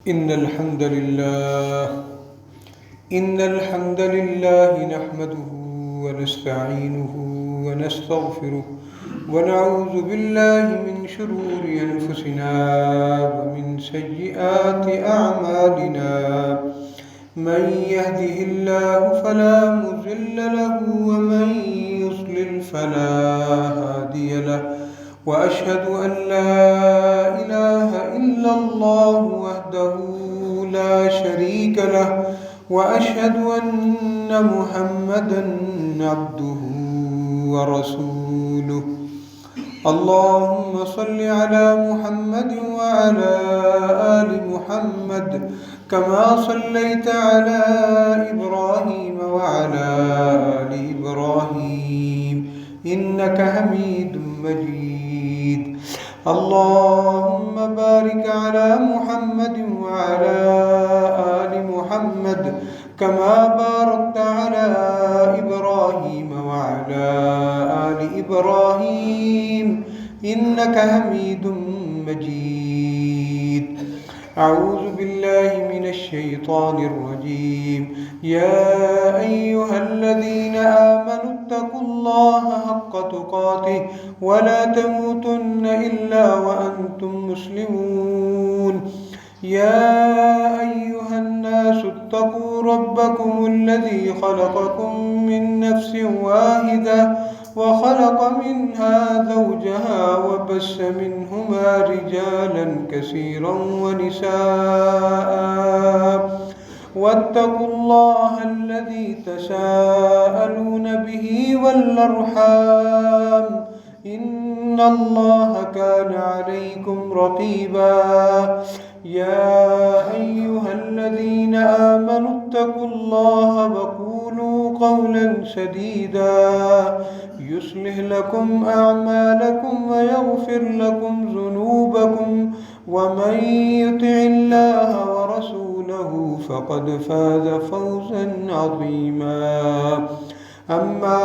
إن الحمد لله نحمده ونستعينه ونستغفره ونعوذ بالله من شرور أنفسنا ومن سيئات أعمالنا من يهده الله فلا مضل له ومن يضلل فلا هادي له وأشهد أن لا إله إلا الله وحده لا شريك له وأشهد أن محمدا عبده ورسوله اللهم صل على محمد وعلى آل محمد كما صليت على إبراهيم وعلى آل إبراهيم إنك حميد مجيد اللهم بارك على محمد وعلى آل محمد كما باركت على إبراهيم وعلى آل إبراهيم إنك حميد مجيد أعوذ بالله من الشيطان الرجيم يا أيها الذين آمنوا اتقوا الله حق تقاته ولا تموتن إلا وأنتم مسلمون يا أيها الناس اتقوا ربكم الذي خلقكم من نفس واحدة وخلق منها زوجها وبث منهما رجالا كثيرا ونساء واتقوا الله الذي تساءلون به والأرحام إن الله كان عليكم رقيبا يا أيها الذين آمنوا اتقوا الله وقولوا قولا سديدا يصلح لكم أعمالكم ويغفر لكم ذنوبكم ومن يطع الله ورسوله فقد فاز فوزا عظيما أما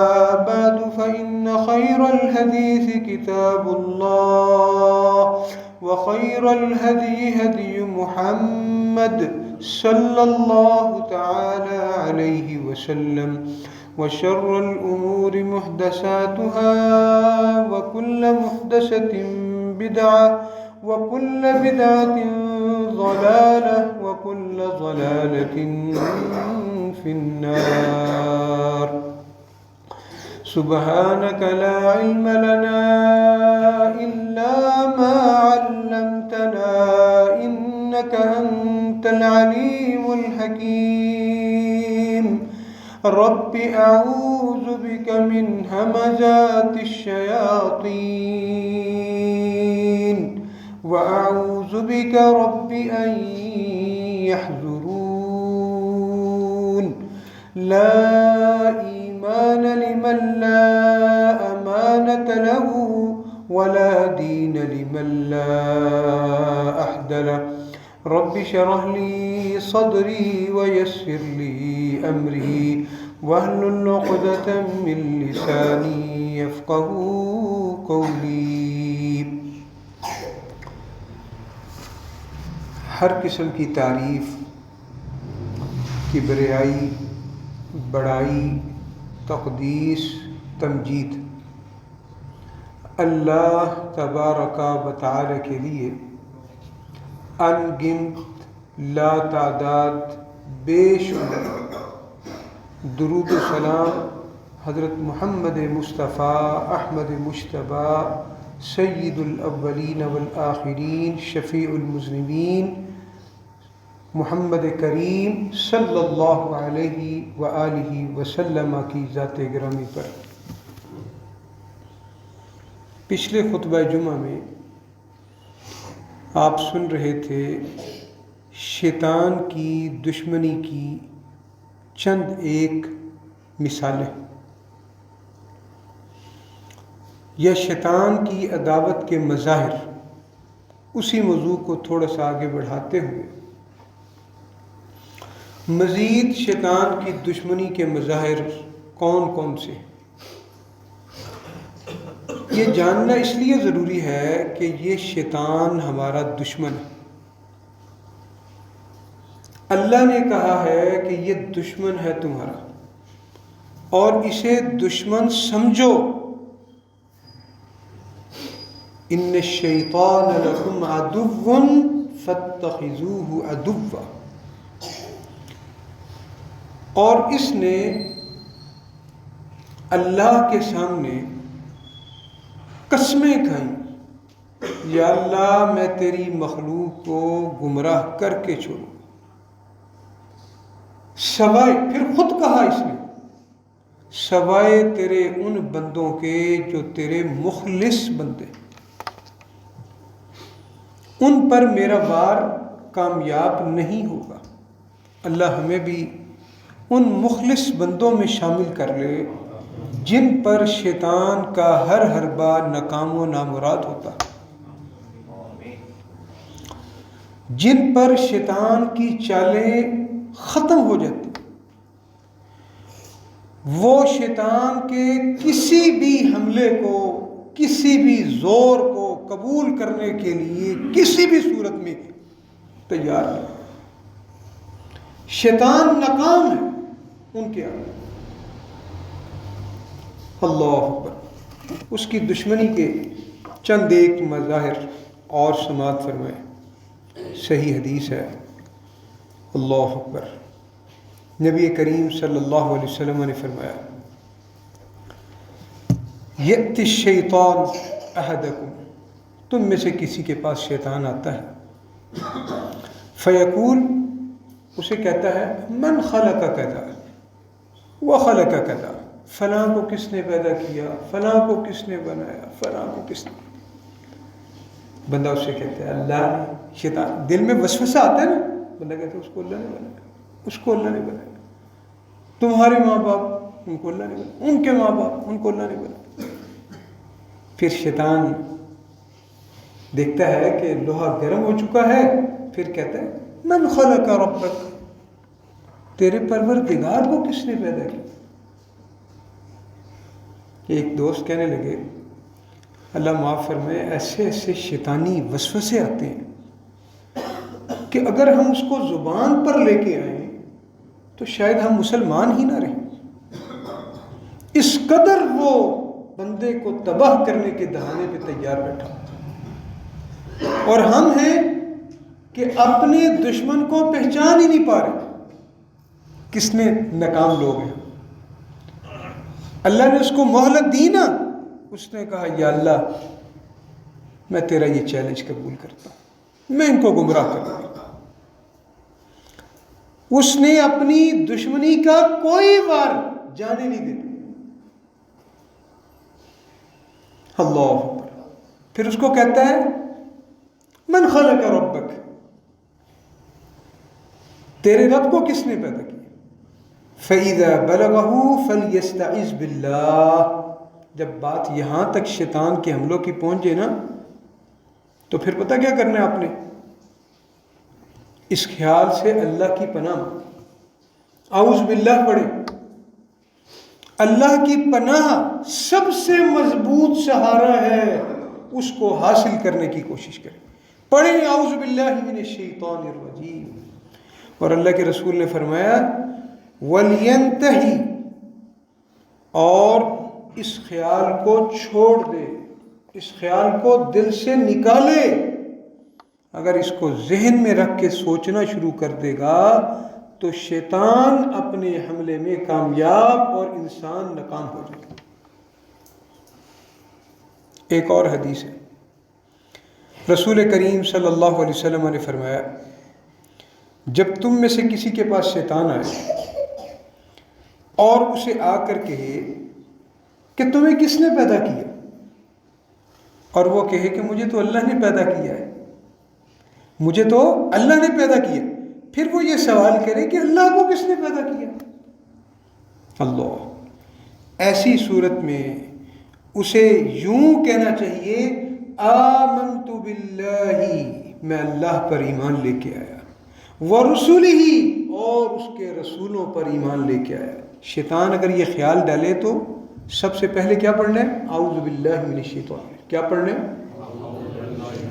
بعد فإن خير الحديث كتاب الله وخير الهدي هدي محمد صلى الله تعالى عليه وسلم وشر الأمور محدثاتها وكل محدثة بدعة وكل بدعة ضلالة وكل ضلالة في النار سبحانك لا علم لنا إلا ما علمتنا إنك أنت العليم الحكيم رب أعوذ بك من همزات الشياطين وأعوذ بك رب أن يحضرون لا إيمان لمن لا أمانة له ولا دين لمن لا أحد له رب اشرح لي صدري ويسر لي أمري واحلل عقدة من لساني يفقهوا قولي ہر قسم کی تعریف، کبریائی، بڑائی، تقدیس، تمجید اللہ تبارک و تعالی کے لیے ان گنت لا تعداد بے شمار درود و سلام حضرت محمد مصطفیٰ احمد مجتبیٰ سید الاولین والآخرین شفیع المذنبین محمد کریم صلی اللہ علیہ وآلہ وسلم کی ذات گرامی پر۔ پچھلے خطبہ جمعہ میں آپ سن رہے تھے شیطان کی دشمنی کی چند ایک مثالیں یا شیطان کی عداوت کے مظاہر۔ اسی موضوع کو تھوڑا سا آگے بڑھاتے ہوئے مزید شیطان کی دشمنی کے مظاہر کون کون سے؟ یہ جاننا اس لیے ضروری ہے کہ یہ شیطان ہمارا دشمن ہے۔ اللہ نے کہا ہے کہ یہ دشمن ہے تمہارا اور اسے دشمن سمجھو. ان الشیطان لکم عدو فاتخذوہ عدوا. اور اس نے اللہ کے سامنے قسمیں کھائیں, یا اللہ میں تیری مخلوق کو گمراہ کر کے چھوڑوں, سوائے, پھر خود کہا اس نے, سوائے تیرے ان بندوں کے جو تیرے مخلص بندے, ان پر میرا وار کامیاب نہیں ہوگا. اللہ ہمیں بھی ان مخلص بندوں میں شامل کر لے جن پر شیطان کا ہر حربہ ناکام و نامراد ہوتا ہے, جن پر شیطان کی چالیں ختم ہو جاتی, وہ شیطان کے کسی بھی حملے کو, کسی بھی زور کو قبول کرنے کے لیے کسی بھی صورت میں تیار ہے. شیطان ناکام ہے ان کے آگے. اللہ اکبر. اس کی دشمنی کے چند ایک مظاہر اور سماعت فرمائے. صحیح حدیث ہے. اللہ اکبر. نبی کریم صلی اللہ علیہ وسلم نے فرمایا, یأتی الشیطان احدکم, تم میں سے کسی کے پاس شیطان آتا ہے, فیقول, اسے کہتا ہے, من خلق کذا وخلق کذا, فلاں کو کس نے پیدا کیا, فلاں کو کس نے بنایا, فلاں کو کس نے. بندہ اسے کہتا ہے اللہ نے. شیطان دل میں وسوسہ آتا ہے نا, بندہ کہتا ہے اس کو اللہ نے بنایا, اس کو اللہ نے بنایا. تمہارے ماں باپ, ان کو اللہ نے بنایا. ان کے ماں باپ, ان کو اللہ نے بنایا. پھر شیطان دیکھتا ہے کہ لوہا گرم ہو چکا ہے, پھر کہتا ہے من خلق ربک, تیرے پروردگار کو کس نے پیدا کیا. ایک دوست کہنے لگے, اللہ معاف فرمائے, ایسے ایسے شیطانی وسوسے آتے ہیں کہ اگر ہم اس کو زبان پر لے کے آئیں تو شاید ہم مسلمان ہی نہ رہیں. اس قدر وہ بندے کو تباہ کرنے کے دہانے پہ تیار بیٹھا, اور ہم ہیں کہ اپنے دشمن کو پہچان ہی نہیں پا رہے کس نے ناکام لوگ ہیں. اللہ نے اس کو مہلت دی نا, اس نے کہا یا اللہ میں تیرا یہ چیلنج قبول کرتا ہوں, میں ان کو گمراہ کر دوں گا. اس نے اپنی دشمنی کا کوئی وار جانے نہیں دیتا. اللہ اکبر. پھر اس کو کہتا ہے من خلق ربک, تیرے رب کو کس نے پیدا کیا. فَإِذَا بَلَغَهُ فَلْيَسْتَعِذْ بِاللَّهِ. جب بات یہاں تک شیطان کے حملوں کی پہنچے نا, تو پھر پتہ کیا کرنا ہے آپ نے, اس خیال سے اللہ کی پناہ, اعوذ باللہ پڑھیں. اللہ کی پناہ سب سے مضبوط سہارا ہے, اس کو حاصل کرنے کی کوشش کریں. پڑھیں اعوذ باللہ من الشیطان الرجیم. اور اللہ کے رسول نے فرمایا وَلْيَنْتَهِ, اور اس خیال کو چھوڑ دے, اس خیال کو دل سے نکالے. اگر اس کو ذہن میں رکھ کے سوچنا شروع کر دے گا تو شیطان اپنے حملے میں کامیاب اور انسان ناکام ہو جائے گا. ایک اور حدیث ہے, رسول کریم صلی اللہ علیہ وسلم نے فرمایا, جب تم میں سے کسی کے پاس شیطان آئے اور اسے آ کر کہے کہ تمہیں کس نے پیدا کیا, اور وہ کہے کہ مجھے تو اللہ نے پیدا کیا ہے, مجھے تو اللہ نے پیدا کیا, پھر وہ یہ سوال کرے کہ اللہ کو کس نے پیدا کیا. اللہ, ایسی صورت میں اسے یوں کہنا چاہیے آمنت باللہ, میں اللہ پر ایمان لے کے آیا, ورسولہ, اور اس کے رسولوں پر ایمان لے کے آیا. شیطان اگر یہ خیال ڈالے تو سب سے پہلے کیا پڑھنا ہے, اعوذ باللہ من الشیطان. کیا پڑھنا ہے,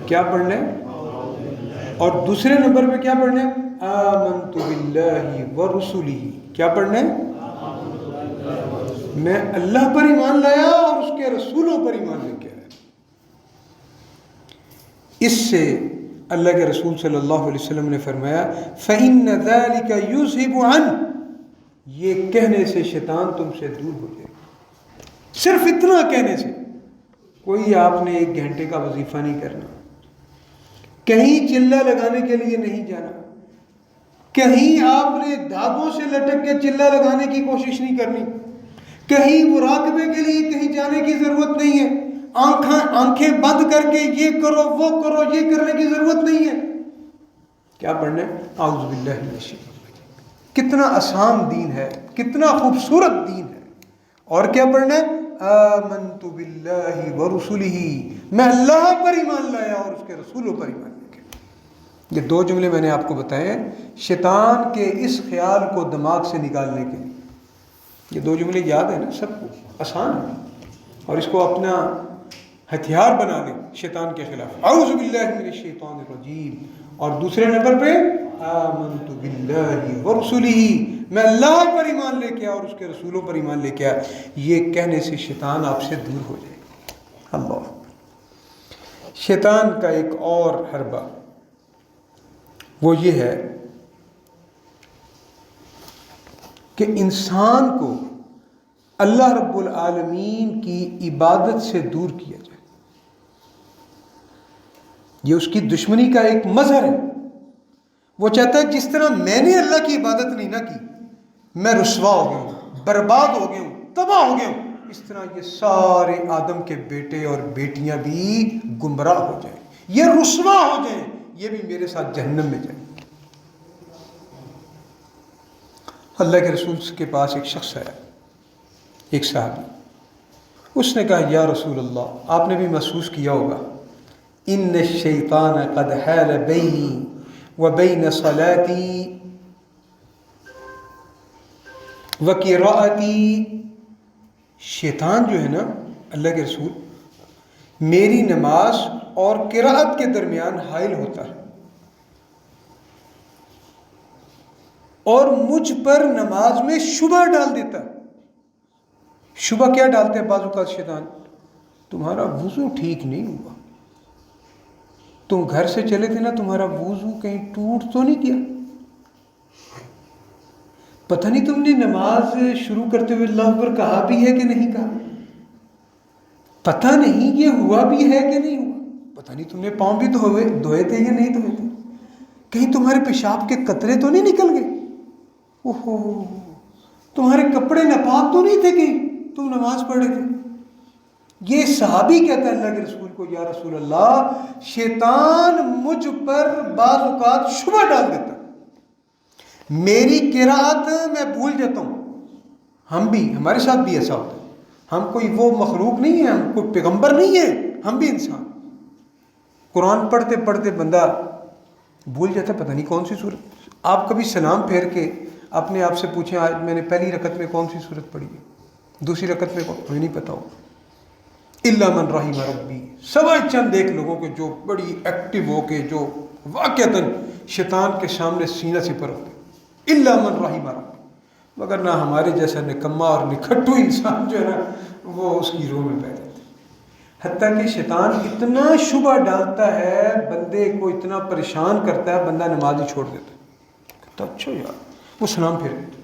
کیا پڑھنا ہے, اور دوسرے نمبر پہ کیا پڑھنا ہے, آمنت باللہ ورسلہ، کیا پڑھنا ہے؟ میں اللہ پر ایمان لایا اور اس کے رسولوں پر ایمان لے کے آیا۔ اس سے اللہ کے رسول صلی اللہ علیہ وسلم نے فرمایا فَإِنَّ ذَلِكَ يُذْهِبُ عَنْ، یہ کہنے سے شیطان تم سے دور ہو جائے گا۔ صرف اتنا کہنے سے، کوئی آپ نے 1 گھنٹے کا وظیفہ نہیں کرنا، کہیں چلہ لگانے کے لیے نہیں جانا، کہیں آپ نے دھاگوں سے لٹک کے چلہ لگانے کی کوشش نہیں کرنی، کہیں مراقبے کے لیے کہیں جانے کی ضرورت نہیں ہے، آنکھیں بند کر کے یہ کرو وہ کرو یہ کرنے کی ضرورت نہیں ہے۔ کیا پڑھنا ہے؟ اعوذ باللہ من الشیطان الرجیم۔ کتنا آسان دین ہے، کتنا خوبصورت دین ہے۔ اور کیا پڑھنا ہے؟ آمنت باللہ ورسلہ، میں اللہ پر ایمان لایا اور اس کے رسولوں پر ایمان لے کے۔ یہ 2 جملے میں نے آپ کو بتائے ہیں شیطان کے اس خیال کو دماغ سے نکالنے کے لیے۔ یہ 2 جملے یاد ہیں نا سب کو، آسان ہے، اور اس کو اپنا ہتھیار بنا لیں شیطان کے خلاف۔ اعوذ باللہ من الشیطان الرجیم، اور دوسرے نمبر پہ آمنت باللہ ورسلہ، میں اللہ پر ایمان لے کے آیا اور اس کے رسولوں پر ایمان لے کے آیا۔ یہ کہنے سے شیطان آپ سے دور ہو جائے گا۔ اللہ، شیطان کا ایک اور حربہ وہ یہ ہے کہ انسان کو اللہ رب العالمین کی عبادت سے دور کیا جائے۔ یہ اس کی دشمنی کا ایک مظہر ہے۔ وہ چاہتا ہے جس طرح میں نے اللہ کی عبادت نہیں نہ کی، میں رسوا ہو گیا ہوں، برباد ہو گیا ہوں، تباہ ہو گیا ہوں، اس طرح یہ سارے آدم کے بیٹے اور بیٹیاں بھی گمراہ ہو جائیں، یہ رسوا ہو جائیں، یہ بھی میرے ساتھ جہنم میں جائیں۔ اللہ کے رسول کے پاس ایک شخص آیا، ایک صحابی، اس نے کہا یا رسول اللہ، آپ نے بھی محسوس کیا ہوگا، ان الشیطان قد حال بینی وبین صلاتی وقراءتی، شیطان جو ہے نا اللہ کے رسول، میری نماز اور قراءت کے درمیان حائل ہوتا ہے، اور مجھ پر نماز میں شبہ ڈال دیتا ہے۔ شبہ کیا ڈالتے ہیں بعض اوقات شیطان؟ تمہارا وضو ٹھیک نہیں ہوا، تم گھر سے چلے تھے نا، تمہارا وضو کہیں ٹوٹ تو نہیں کیا؟ پتہ نہیں تم نے نماز شروع کرتے ہوئے اللہ اکبر کہا بھی ہے کہ نہیں کہا، پتہ نہیں یہ ہوا بھی ہے کہ نہیں ہوا، پتہ نہیں تم نے پاؤں بھی دھوئے تھے یا نہیں دھوئے تھے، کہیں تمہارے پیشاب کے قطرے تو نہیں نکل گئے، اوہو تمہارے کپڑے ناپاک تو نہیں تھے کہیں تم نماز پڑھ رہے تھے۔ یہ صحابی کہتا ہے اللہ کے رسول کو یا رسول اللہ، شیطان مجھ پر بعض اوقات شبہ ڈال دیتا، میری قرات میں بھول جاتا ہوں، ہمارے ساتھ بھی ایسا ہوتا ہے، ہم کوئی وہ مخلوق نہیں ہے، ہم کوئی پیغمبر نہیں ہے، ہم بھی انسان، قرآن پڑھتے پڑھتے بندہ بھول جاتا ہے پتہ نہیں کون سی سورت۔ آپ کبھی سلام پھیر کے اپنے آپ سے پوچھیں آج میں نے پہلی رکعت میں کون سی سورت پڑھی ہے، دوسری رکعت میں کوئی نہیں پتا ہو، الا من رحم ربی، سوائے چند ایک لوگوں کے جو بڑی ایکٹیو ہو کے جو واقعتاً شیطان کے سامنے سینہ سپر ہوتے، الا من رحم ربی، مگر نہ ہمارے جیسا نکما اور نکھٹو انسان جو ہے نا وہ اس کی روح میں بیٹھ جاتے، حتیٰ کہ شیطان اتنا شبہ ڈالتا ہے بندے کو، اتنا پریشان کرتا ہے بندہ نماز ہی چھوڑ دیتا ہے، کہتا اچھا یار، وہ سلام پھیر دیتا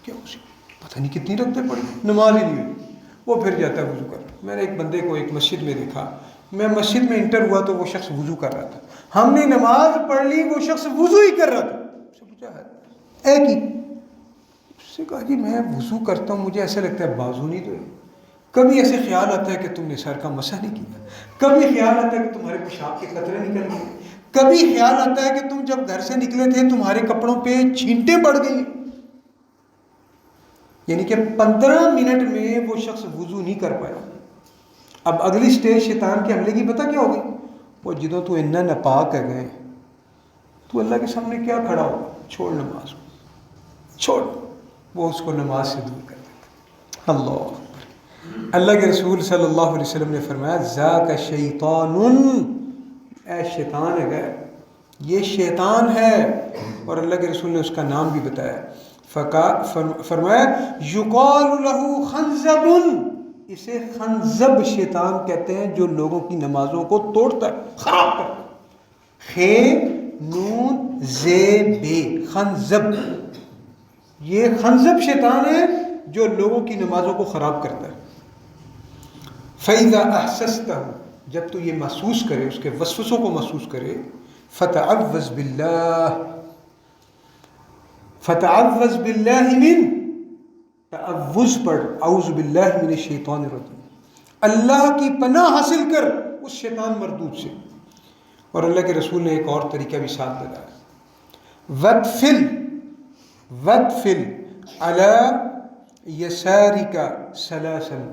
کیا اسی پتہ نہیں کتنی رکعتیں پڑھی، نماز ہی نہیں ہوئی، وہ پھر جاتا ہے وضو کر۔ میں نے ایک بندے کو ایک مسجد میں دیکھا، میں مسجد میں انٹر ہوا تو وہ شخص وضو کر رہا تھا، ہم نے نماز پڑھ لی، وہ شخص وضو ہی کر رہا تھا، اس سے پوچھا ہے ایک ہی، اس سے کہا جی میں وضو کرتا ہوں مجھے ایسا لگتا ہے بازو نہیں دھوئے، کبھی ایسے خیال آتا ہے کہ تم نے سر کا مسح نہیں کیا، کبھی خیال آتا ہے کہ تمہارے پیشاب کے قطرے نکل گئے، کبھی خیال آتا ہے کہ تم جب گھر سے نکلے تھے تمہارے کپڑوں پہ چھینٹیں پڑ گئی، یعنی کہ 15 منٹ میں وہ شخص وضو نہیں کر پایا۔ اب اگلی سٹیج شیطان کے حملے کی پتہ کیا ہوگی؟ وہ جدوں تو اتنا ناپاک ہے گئے تو اللہ کے سامنے کیا کھڑا ہوگا، چھوڑ نماز کو، چھوڑ، وہ اس کو نماز سے دور کر دیتا۔ اللہ کے رسول صلی اللہ علیہ وسلم نے فرمایا ذاک شیطان، اے شیطان ہے گئے، یہ شیطان ہے، اور اللہ کے رسول نے اس کا نام بھی بتایا، فرمایا یقال له خنزب، اسے خنزب شیطان کہتے ہیں جو لوگوں کی نمازوں کو توڑتا ہے، خراب کرتا ہے۔ خ نون زے بے، خنزب، یہ خنزب شیطان ہے جو لوگوں کی نمازوں کو خراب کرتا ہے۔ فَإِذَا أَحْسَسْتَهُ، جب تو یہ محسوس کرے، اس کے وسوسوں کو محسوس کرے، فَتَعَوَّذْ بِاللَّهِ، فَتَعَوَّذْ بِاللَّهِ مِنْ، تعوذ پڑھ، اعوذ باللہ من الشیطان الرجیم، اللہ کی پناہ حاصل کر اس شیطان مردود سے۔ اور اللہ کے رسول نے ایک اور طریقہ بھی ساتھ بتایا، وَدْفِلْ عَلَى يَسَارِكَ ثَلَاثًا،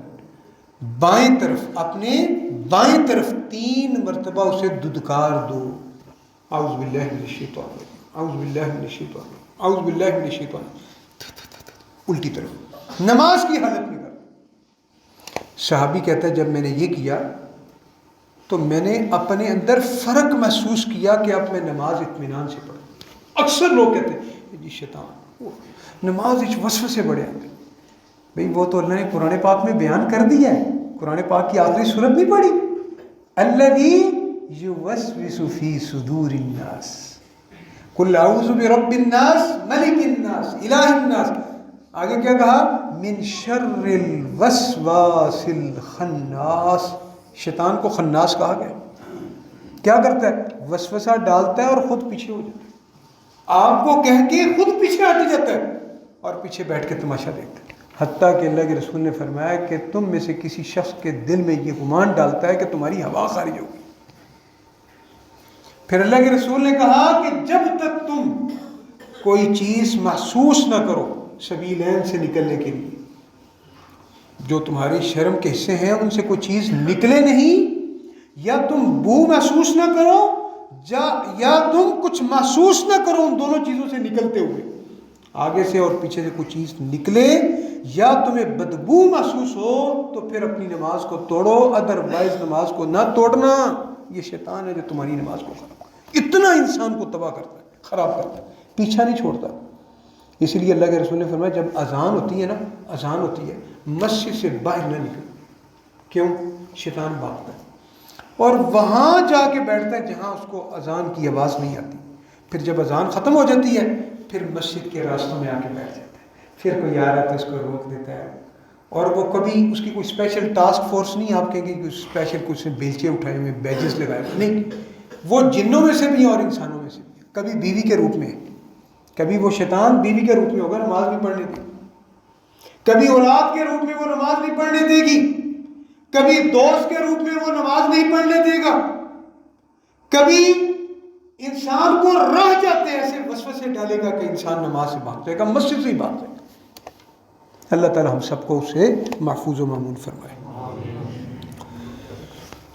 بائیں طرف، اپنے بائیں طرف 3 مرتبہ اسے ددکار دو، اعوذ باللہ من الشیطان الرجیم، اعوذ باللہ من الشیطان الرجیم، اعوذ باللہ من الشیطان، الٹی طرف، نماز کی حالت میں کر۔ صحابی کہتا ہے جب میں نے یہ کیا تو میں نے اپنے اندر فرق محسوس کیا کہ اب میں نماز اطمینان سے پڑھوں۔ اکثر لوگ کہتے ہیں جی شیطان، نماز وسوسے بڑے آتے، بھئی وہ تو اللہ نے قرآن پاک میں بیان کر دیا ہے، قرآن پاک کی آخری سورت نہیں پڑھی، الذی یوسوس فی صدور الناس، قل اعوذ برب الناس ملک الناس الہ الناس، آگے کیا کہا، من شر الوسواس الخناس، شیطان کو خناس کہا گیا، کیا کرتا ہے، وسوسہ ڈالتا ہے اور خود پیچھے ہو جاتا ہے، آپ کو کہہ کے خود پیچھے ہٹ جاتا ہے اور پیچھے بیٹھ کے تماشا دیکھتا ہے، حتیٰ کہ اللہ کے رسول نے فرمایا کہ تم میں سے کسی شخص کے دل میں یہ گمان ڈالتا ہے کہ تمہاری ہوا خارج ہوگی۔ پھر اللہ کے رسول نے کہا کہ جب تک تم کوئی چیز محسوس نہ کرو سبیلین سے نکلنے کے لیے، جو تمہاری شرم کے حصے ہیں ان سے کوئی چیز نکلے نہیں، یا تم بو محسوس نہ کرو یا تم کچھ محسوس نہ کرو ان دونوں چیزوں سے نکلتے ہوئے، آگے سے اور پیچھے سے کوئی چیز نکلے یا تمہیں بدبو محسوس ہو تو پھر اپنی نماز کو توڑو، ادروائز نماز کو نہ توڑنا، یہ شیطان ہے جو تمہاری نماز کو خراب کرتا ہے، اتنا انسان کو تباہ کرتا ہے، خراب کرتا ہے، پیچھا نہیں چھوڑتا۔ اسی لیے اللہ کے رسول نے فرمایا جب اذان ہوتی ہے نا، اذان ہوتی ہے، مسجد سے باہر نہ نکلو، کیوں، شیطان بھاگتا ہے اور وہاں جا کے بیٹھتا ہے جہاں اس کو اذان کی آواز نہیں آتی، پھر جب اذان ختم ہو جاتی ہے پھر مسجد کے راستوں میں آ کے بیٹھ جاتا ہے، پھر کوئی آ رہا ہے تو اس کو روک دیتا ہے، اور وہ کبھی اس کی کوئی اسپیشل ٹاسک فورس نہیں، آپ کہیں گے کہ اسپیشل کچھ بیلچے اٹھائے ہوئے، بیجز لگائے ہوئے، نہیں، وہ جنوں میں سے بھی اور انسانوں میں سے بھی، کبھی بیوی کے روپ میں، کبھی وہ شیطان بیوی کے روپ میں ہوگا، نماز نہیں پڑھنے دے گی، کبھی اولاد کے روپ میں وہ نماز نہیں پڑھنے دے گی، کبھی دوست کے روپ میں وہ نماز نہیں پڑھنے دے گا، کبھی انسان کو رہ جاتے ایسے وسوسے ڈالے گا کہ انسان نماز سے بھاگ جائے گا، مسجد سے ہی بھاگ جائے گا۔ اللہ تعالی ہم سب کو اسے محفوظ و مامون فرمائے۔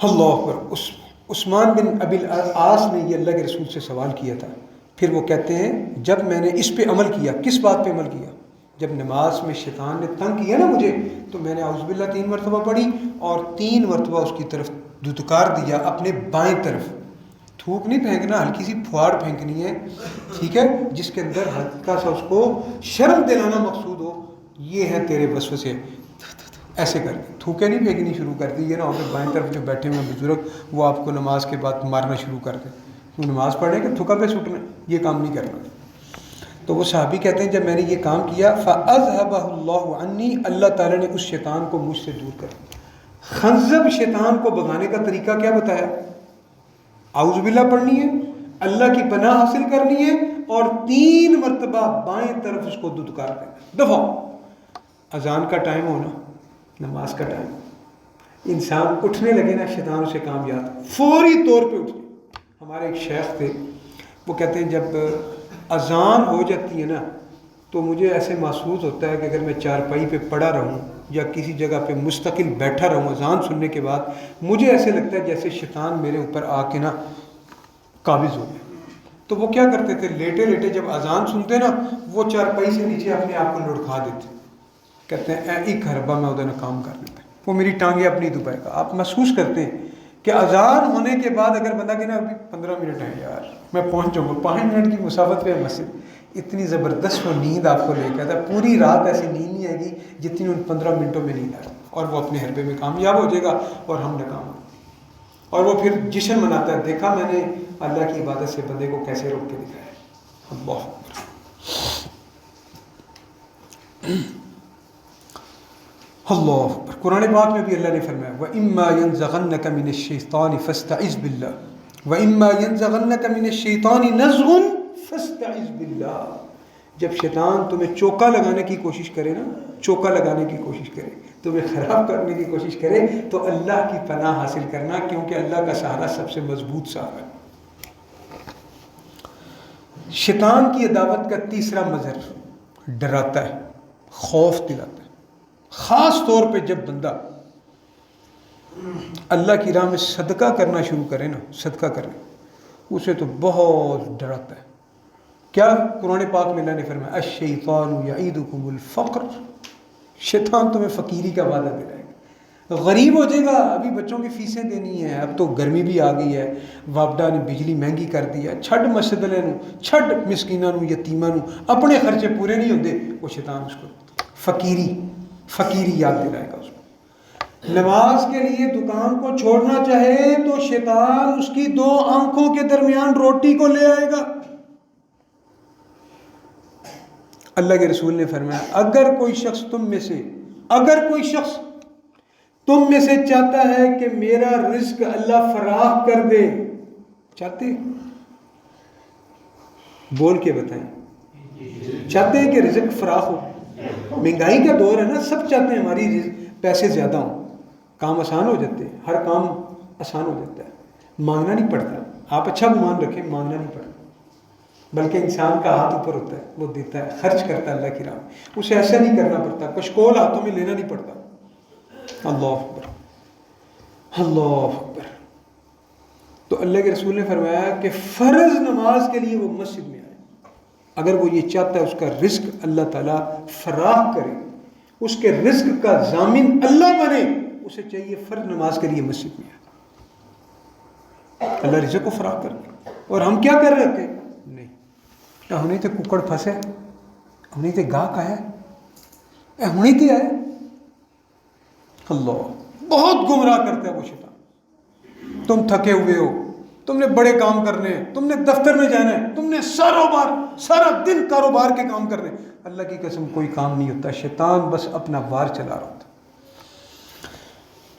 اللہ اکبر۔ عثمان بن ابی العاص نے یہ اللہ کے رسول سے سوال کیا تھا، پھر وہ کہتے ہیں جب میں نے اس پہ عمل کیا، کس بات پہ عمل کیا، جب نماز میں شیطان نے تنگ کیا نا مجھے، تو میں نے اعوذ باللہ 3 مرتبہ پڑھی اور 3 مرتبہ اس کی طرف دھتکار دیا، اپنے بائیں طرف، تھوک نہیں پھینکنا، ہلکی سی پھوڑ پھینکنی ہے، ٹھیک ہے، جس کے اندر ہلکا سا اس کو شرم دلانا مقصود ہو، یہ ہے تیرے وسوسے، ایسے کر کے تھوکے نہیں پھینکنی شروع کر دی، یہ نہ ہو کہ بائیں طرف جو بیٹھے ہوئے بزرگ وہ آپ کو نماز کے بعد مارنا شروع کر دیں، وہ نماز پڑھنے کے تھوکا پہ سٹنا، یہ کام نہیں کرنا۔ تو وہ صحابی کہتے ہیں جب میں نے یہ کام کیا فَأَذْهَبَهُ اللَّهُ عَنِّي، اللہ تعالیٰ نے اس شیطان کو مجھ سے دور کر دیا۔ خنزب شیطان کو بھگانے کا طریقہ کیا بتایا، اعوذ باللہ پڑھنی ہے، اللہ کی پناہ حاصل کرنی ہے اور 3 مرتبہ بائیں طرف اس کو دھتکار دینا۔ دفعہ اذان کا ٹائم ہونا، نماز کا ٹائم، انسان اٹھنے لگے نا، شیطان اسے کام یاد فوری طور پہ اٹھے۔ ہمارے ایک شیخ تھے، وہ کہتے ہیں جب اذان ہو جاتی ہے نا تو مجھے ایسے محسوس ہوتا ہے کہ اگر میں چارپائی پہ پڑا رہوں یا کسی جگہ پہ مستقل بیٹھا رہوں اذان سننے کے بعد، مجھے ایسے لگتا ہے جیسے شیطان میرے اوپر آ کے نا قابض ہو گیا۔ تو وہ کیا کرتے تھے، لیٹے لیٹے جب اذان سنتے نا، وہ چارپائی سے نیچے اپنے آپ کو لڑکھا دیتے، کہتے ہیں ایک حربہ میں ادھر کام کر لیتا ہے، وہ میری ٹانگیں اپنی دبائے گا۔ آپ محسوس کرتے ہیں کہ اذان ہونے کے بعد اگر بندہ کہنا ابھی 15 منٹ ہیں یار میں پہنچ جاؤں گا، 5 منٹ کی مسافت پہ مسجد، اتنی زبردست وہ نیند آپ کو لے کے آتا ہے، پوری رات ایسی نیند نہیں آئے گی جتنی ان 15 منٹوں میں نیند آئے، اور وہ اپنے حربے میں کامیاب ہو جائے گا اور ہم ناکام ہوں، اور وہ پھر جشن مناتا ہے، دیکھا میں نے اللہ کی عبادت سے بندے کو کیسے روک کے دکھایا۔ اللہ اکبر۔ اللہ اکبر۔ قرآن پاک میں بھی اللہ نے فرمایا وَإِمَّا يَنزَغَنَّكَ مِنَ الشَّيْطَانِ فَاسْتَعِذْ بِاللَّهِ وَإِمَّا يَنزَغَنَّكَ مِنَ الشَّيْطَانِ نَزْغٌ فَاسْتَعِذْ بِاللَّهِ۔ جب شیطان تمہیں چوکا لگانے کی کوشش کرے نا، چوکا لگانے کی کوشش کرے، تمہیں خراب کرنے کی کوشش کرے، تو اللہ کی پناہ حاصل کرنا، کیونکہ اللہ کا سہارا سب سے مضبوط سہارا ہے۔ شیطان کی عداوت کا تیسرا مظہر ڈراتا ہے، خوف دلاتا ہے، خاص طور پہ جب بندہ اللہ کی راہ میں صدقہ کرنا شروع کرے نا، صدقہ کرنا، اسے تو بہت ڈراتا ہے۔ کیا قرآن پاک میں اللہ نے فرمایا الشیطان یعیدکم الفقر، شیطان تمہیں فقیری کا وعدہ دے رہا ہے، غریب ہو جائے گا، ابھی بچوں کی فیسیں دینی ہیں، اب تو گرمی بھی آ گئی ہے، وابڈا نے بجلی مہنگی کر دی ہے، چھڈ مسجد والے نو، چھڈ مسکیناں نو، یتیماں نو، اپنے خرچے پورے نہیں ہوندے، وہ شیطان اس کو فقیری یاد دلائے گا اس کو۔ نماز کے لیے دکان کو چھوڑنا چاہے تو شیطان اس کی 2 آنکھوں کے درمیان روٹی کو لے آئے گا۔ اللہ کے رسول نے فرمایا اگر کوئی شخص تم میں سے چاہتا ہے کہ میرا رزق اللہ فراخ کر دے، چاہتے بول کے بتائیں، چاہتے ہیں کہ رزق فراخ ہو؟ مہنگائی کا دور ہے نا، سب چاہتے ہیں ہماری پیسے زیادہ ہوں، کام آسان ہو جاتے ہیں، ہر کام آسان ہو جاتا ہے، مانگنا نہیں پڑتا۔ آپ اچھا گمان رکھیں، مانگنا نہیں پڑتا، بلکہ انسان کا ہاتھ اوپر ہوتا ہے، وہ دیتا ہے، خرچ کرتا ہے اللہ کی راہ میں، اسے ایسا نہیں کرنا پڑتا، کشکول ہاتھوں میں لینا نہیں پڑتا۔ اللہ اکبر، اللہ اکبر۔ تو اللہ کے رسول نے فرمایا کہ فرض نماز کے لیے وہ مسجد میں آئے، اگر وہ یہ چاہتا ہے اس کا رزق اللہ تعالیٰ فراخ کرے، اس کے رزق کا ضامن اللہ بنے، اسے چاہیے فرض نماز کے لیے مسجد میں آئے، اللہ رزق کو فراخ کر دے۔ اور ہم کیا کر رہے تھے؟ نہیں، ہونی تے ککڑ پھنسے، ہونی تے گاہک آیا، ہونی تے آئے۔ اللہ بہت گمراہ کرتا ہے وہ شیطان۔ تم تھکے ہوئے ہو، تم نے بڑے کام کرنے ہیں، تم نے دفتر میں جانا ہے، تم نے سارا دن کاروبار کے کام کرنے، اللہ کی قسم کوئی کام نہیں ہوتا، شیطان بس اپنا وار چلا رہا ہوتا،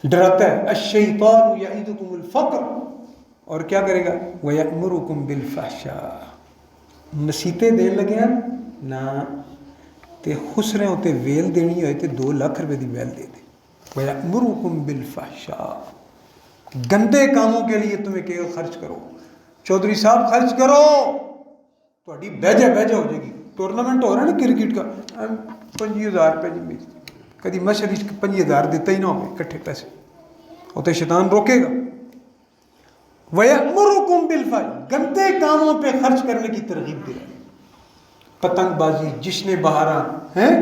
ڈراتا ہے۔ الشیطان یعیدکم الفقر، اور کیا کرے گا؟ وَیَأْمُرُکُم بِالْفَحْشَاءِ، نصیحتیں دین لگے ہیں نا تے خسرے ہوتے ویل دینی ہوئے تے 2 لاکھ روپے دی ویل دے دے۔ وَیَأْمُرُکُم بِالْفَحْشَاءِ، گندے کاموں کے لیے تمہیں کہ خرچ کرو، چودھری صاحب خرچ کرو، تھوڑی بیجہ ہو جائے گی۔ ٹورنامنٹ ہو رہا ہے نا کرکٹ کا، 50,000 روپے جی میچ، کدی مشہد 50,000 دیتا ہی نہ ہو اکٹھے پیسے، وہ تو شیطان روکے گا۔ وَيَأْمُرُكُمْ بِالْفَحْشَاءِ، گندے کاموں پہ خرچ کرنے کی ترغیب دے رہا ہے، پتنگ بازی، جشن بہاراں ہیں،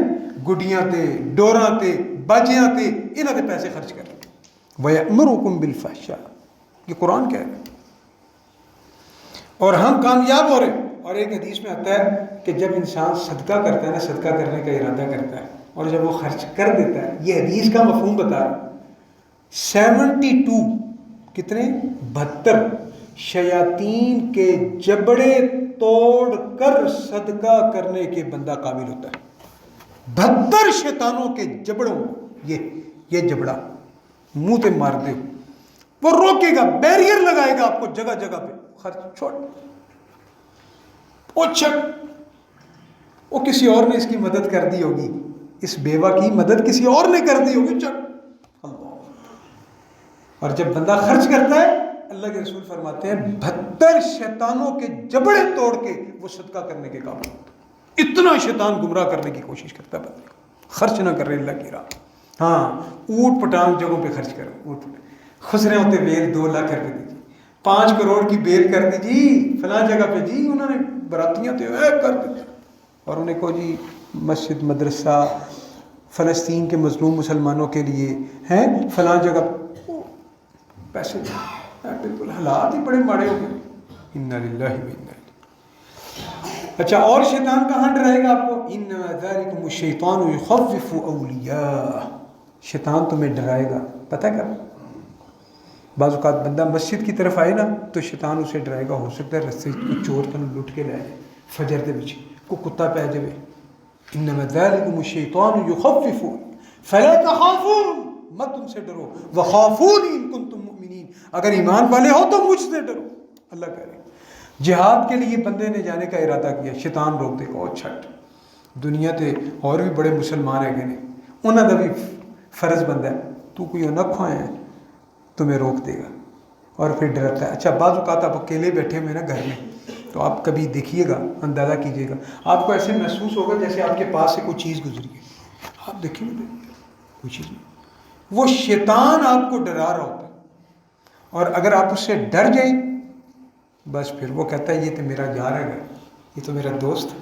گڈیاں تے، ڈوراں تے، باجیاں تے، انہاں دے پیسے خرچ کر رہے۔ وَيَأْمُرُكُمْ بِالْفَحْشَاءِ، یہ قرآن کہہ رہا ہے، اور ہم کامیاب ہو رہے ہیں۔ اور ایک حدیث میں آتا ہے کہ جب انسان صدقہ کرتا ہے نا، صدقہ کرنے کا ارادہ کرتا ہے اور جب وہ خرچ کر دیتا ہے، یہ حدیث کا مفہوم بتا رہا ہے، 72 کتنے 72 شیاطین کے جبڑے توڑ کر صدقہ کرنے کے بندہ قابل ہوتا ہے۔ 72 شیطانوں کے جبڑوں، یہ جبڑا منہ تے مار دے، وہ روکے گا، بیریئر لگائے گا آپ کو جگہ جگہ پہ، خرچ چھوڑ، وہ کسی اور نے اس کی مدد کر دی ہوگی، اس بیوہ کی مدد کسی اور نے کر دی ہوگی، چل اللہ۔ اور جب بندہ خرچ کرتا ہے، اللہ کے رسول فرماتے ہیں 72 شیطانوں کے جبڑے توڑ کے وہ صدقہ کرنے کے قابل ہوتا ہے۔ اتنا شیطان گمراہ کرنے کی کوشش کرتا ہے بندے کو، خرچ نہ کر رہے اللہ کی راہ۔ ہاں، اوٹ پٹانگ جگہوں پہ خرچ کرو، اوٹ پٹانگ، خسرے ہوتے بیل 2 لاکھ روپے دیجیے، 5 کروڑ کی بیل کر دی جی فلاں جگہ پہ جی، انہوں نے براتیاں تے کر دی، اور انہیں کو جی مسجد مدرسہ فلسطین کے مظلوم مسلمانوں کے لیے ہیں فلاں جگہ، پیسے بالکل حالات ہی بڑے ماڑے ہو گئے. انا للہ و انا الیہ. اچھا اور شیطان کہاں ڈرائے گا آپ کو؟ انما ذالکم الشیطان یخوف اولیاء. شیطان تمہیں ڈرائے گا. پتہ کیا بعض اوقات بندہ مسجد کی طرف آئے نا تو شیطان اسے ڈرائے گا. ہو سکتا ہے رستے کو چور تن لٹ کے لے جائے فجر دے وچ کو کتا پہ جائے. انما ذالکم الشیطان یخوف فلا تخافون. مت ان سے ڈرو. وخافون ان کنتم مؤمنین. اگر ایمان والے ہو تو مجھ سے ڈرو. اللہ کہہ رہے ہیں جہاد کے لیے بندے نے جانے کا ارادہ کیا, شیطان روک دے گا او چھٹ دنیا تے اور بھی بڑے مسلمان ہے گئے انہاں دا بھی فرض بندہ ہے, تو کوئی نہ کھوائے ہیں تمہیں روک دے گا اور پھر ڈرتا ہے. اچھا بعض اوقات آپ اکیلے بیٹھے ہوئے نا گھر میں تو آپ کبھی دیکھیے گا, اندازہ کیجیے گا, آپ کو ایسے محسوس ہوگا جیسے آپ کے پاس سے کوئی چیز گزری ہے. آپ دیکھیں گے کوئی چیز نہیں, وہ شیطان آپ کو ڈرا رہا ہوتا ہے. اور اگر آپ اس سے ڈر جائیں بس پھر وہ کہتا ہے یہ تو میرا یار ہے, یہ تو میرا دوست ہے,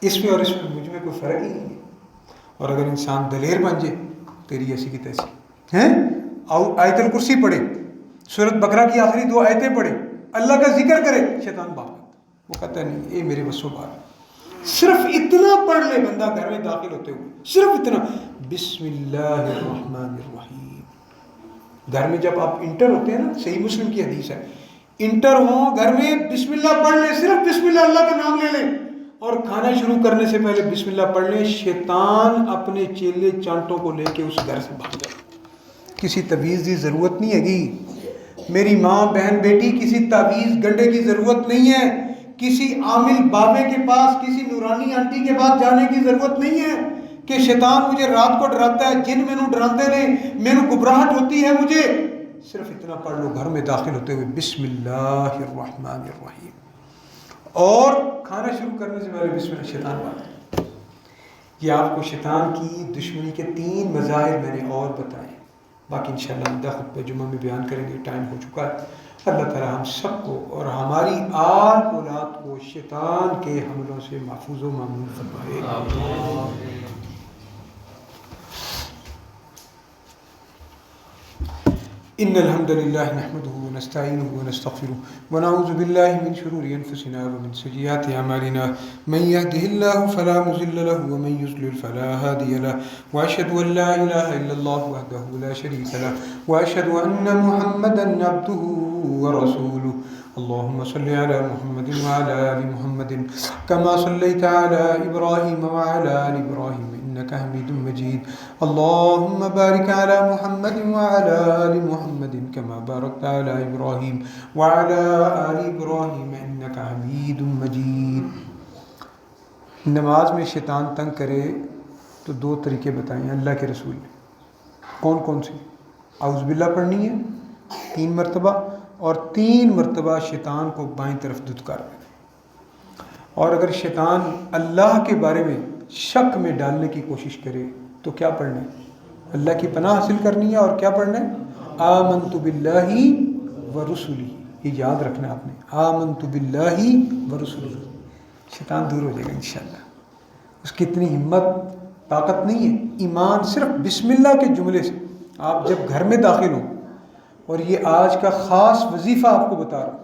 اس میں اور اس میں مجھ میں کوئی فرق ہی نہیں ہے. اور اگر انسان دلیر بن جائے تیری ایسی کی تیسی ہیں. آیت الکرسی پڑھے, سورۃ بقرہ کی آخری 2 آیتیں پڑھے, اللہ کا ذکر کرے, شیطان بھاگ جاتا. وہ کہتا ہے نہیں یہ میرے بسوں بار. صرف اتنا پڑھ لے بندہ گھر میں داخل ہوتے ہوئے, صرف اتنا بسم اللہ الرحمن الرحیم. گھر میں جب آپ انٹر ہوتے ہیں نا, صحیح مسلم کی حدیث ہے, انٹر ہوں گھر میں بسم اللہ پڑھ لیں, صرف بسم اللہ, اللہ کا نام لے لیں اور کھانا شروع کرنے سے پہلے بسم اللہ پڑھ لیں. شیطان اپنے چیلے چانٹوں کو لے کے اس گھر سے بھاگ جائے. کسی تعویذ کی ضرورت نہیں ہے گی میری ماں بہن بیٹی, کسی تعویذ گنڈے کی ضرورت نہیں ہے, کسی عامل بابے کے پاس, کسی نورانی آنٹی کے پاس جانے کی ضرورت نہیں ہے کہ شیطان مجھے رات کو ڈراتا ہے, جن مینوں ڈراتے نے, مینوں گھبراہٹ ہوتی ہے مجھے. صرف اتنا پڑھ لو گھر میں داخل ہوتے ہوئے بسم اللہ الرحمن الرحیم, اور کھانا شروع کرنے سے پہلے بسم اللہ. شیطان بات یہ آپ کو شیطان کی دشمنی کے 3 مظاہر میں نے اور بتائے, باقی انشاءاللہ آئندہ خطبہ جمعہ میں بیان کریں گے, ٹائم ہو چکا ہے. اللہ تعالی ہم سب کو اور ہماری آل اولاد کو شیطان کے حملوں سے محفوظ و مامون فرمائے. ان الحمد لله نحمده ونستعينه ونستغفره ونعوذ بالله من شرور انفسنا ومن سيئات اعمالنا. من يهده الله فلا مضل له ومن يضلل فلا هادي له, واشهد ان لا اله الا الله وحده لا شريك له, واشهد ان محمدا عبده ورسوله. اللهم صل على محمد وعلى ال محمد كما صليت على ابراهيم وعلى ال ابراهيم انك حميد مجيد. اللهم بارك على محمد وعلى ال محمد كما باركت على ابراهيم وعلى ال ابراهيم انك حميد مجيد. نماز میں شیطان تنگ کرے تو 2 طریقے بتائیں اللہ کے رسول نے. کون کون سے؟ اعوذ باللہ پڑھنی ہے 3 مرتبہ, اور 3 مرتبہ شیطان کو بائیں طرف دھتکار دیں. اور اگر شیطان اللہ کے بارے میں شک میں ڈالنے کی کوشش کرے تو کیا پڑھنا ہے؟ اللہ کی پناہ حاصل کرنی ہے. اور کیا پڑھنا ہے؟ آمنت باللہ ورسلہ. یہ یاد رکھنا آپ نے, آمنت باللہ ورسلہ. شیطان دور ہو جائے گا انشاءاللہ. اس کی اتنی ہمت طاقت نہیں ہے. ایمان صرف بسم اللہ کے جملے سے. آپ جب گھر میں داخل ہوں, اور یہ آج کا خاص وظیفہ آپ کو بتا رہا ہوں,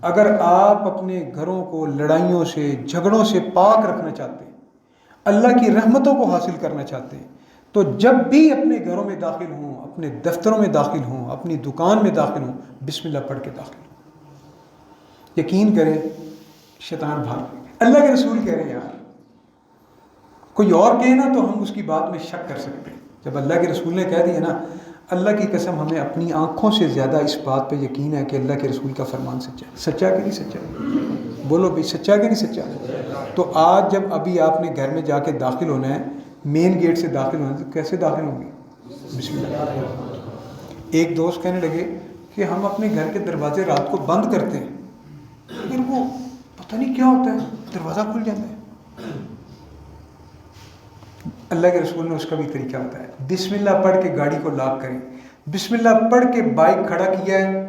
اگر آپ اپنے گھروں کو لڑائیوں سے جھگڑوں سے پاک رکھنا چاہتے ہیں, اللہ کی رحمتوں کو حاصل کرنا چاہتے ہیں, تو جب بھی اپنے گھروں میں داخل ہوں, اپنے دفتروں میں داخل ہوں, اپنی دکان میں داخل ہوں, بسم اللہ پڑھ کے داخل ہوں. یقین کریں شیطان بھاگ. اللہ کے رسول کہہ رہے ہیں یار, کوئی اور کہے نا تو ہم اس کی بات میں شک کر سکتے ہیں. جب اللہ کے رسول نے کہہ دیا نا, اللہ کی قسم ہمیں اپنی آنکھوں سے زیادہ اس بات پہ یقین ہے کہ اللہ کے رسول کا فرمان سچا ہے. سچا کہ نہیں سچا؟ بولو بھائی, سچا کہ نہیں سچا؟ تو آج جب ابھی آپ نے گھر میں جا کے داخل ہونا ہے, مین گیٹ سے داخل ہونا ہے, تو کیسے داخل ہوں گے؟ بسم اللہ. ایک دوست کہنے لگے کہ ہم اپنے گھر کے دروازے رات کو بند کرتے ہیں, پھر وہ پتہ نہیں کیا ہوتا ہے, دروازہ کھل جاتا ہے. اللہ کے رسول نے اس کا بھی طریقہ بتایا. بسم اللہ پڑھ کے گاڑی کو لاک کریں, بسم اللہ پڑھ کے بائک کھڑا کیا ہے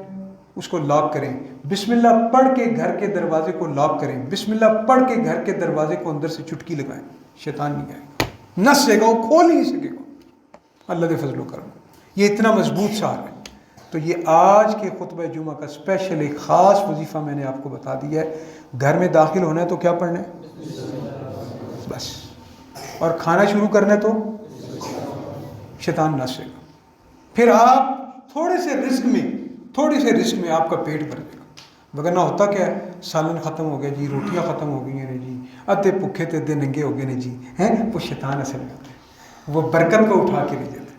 اس کو لاک کریں, بسم اللہ پڑھ کے گھر کے دروازے کو لاک کریں, بسم اللہ پڑھ کے گھر کے دروازے کو اندر سے چٹکی لگائیں. شیطان نہیں آئے گا, نس سے گا, وہ کھول نہیں سکے گا اللہ کے فضل و کرم. یہ اتنا مضبوط سہارا ہے. تو یہ آج کے خطبہ جمعہ کا اسپیشل ایک خاص وظیفہ میں نے آپ کو بتا دیا ہے. گھر میں داخل ہونا ہے تو کیا پڑھنا ہے بس, اور کھانا شروع کرنا ہے تو شیطان ناسے گا. پھر آپ تھوڑے سے رزق میں آپ کا پیٹ بھر جائے گا. وگرنہ ہوتا کیا ہے, سالن ختم ہو گیا جی, روٹیاں ختم ہو گئی ہیں جی, ادھے بھوکے تھے ادھے ننگے ہو گئے نے جی, ہیں وہ شیطان اثر کرتا ہے, وہ برکت کو اٹھا کے لے جاتا ہے.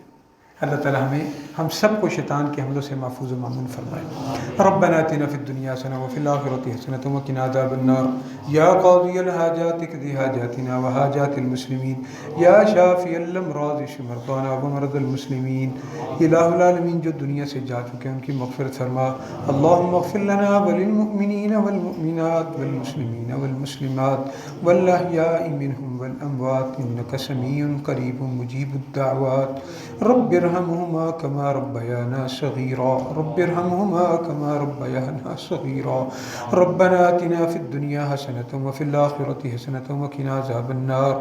اللہ تعالی ہم سب کو شیطان کے حملوں سے محفوظ و مامون فرمائے. ربنا آتنا فی الدنیا حسنہ وفی الآخرۃ حسنۃ وقنا عذاب النار. یا قاضی الحاجات اقض حاجاتنا وحاجات المسلمین, یا شافی الامراض اشف مرضانا ومرضى المسلمین. الہ العالمین جو دنیا سے جا چکے ہیں ان کی مغفرت فرما. اللہم اغفر لنا وللمؤمنین والمؤمنات والمسلمین والمسلمات والاحیاء منهم والاموات انک سمیع قریب مجیب الدعوات. رب ارحمهما كما ربيانا صغيرا, رب ارحمهما كما ربيانا صغيرا. ربنا آتنا في الدنيا حسنة وفي الآخرة حسنة وقنا عذاب النار.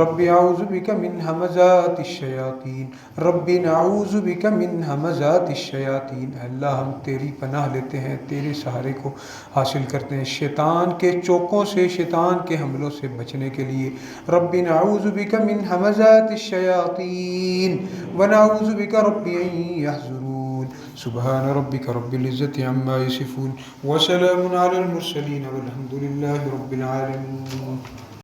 رب أعوذ بك من همزات الشياطين, رب نعوذ بك من همزات الشياطين. اللہ ہم تیری پناہ لیتے ہیں, تیرے سہارے کو حاصل کرتے ہیں شیطان کے چوکوں سے, شیطان کے حملوں سے بچنے کے لیے. رب نعوذ بك من همزات الشياطين ونعوذ بك رب أن يحضرون. سبحان ربك رب العزة عما يصفون وسلام على المرسلين والحمد لله رب العالمين.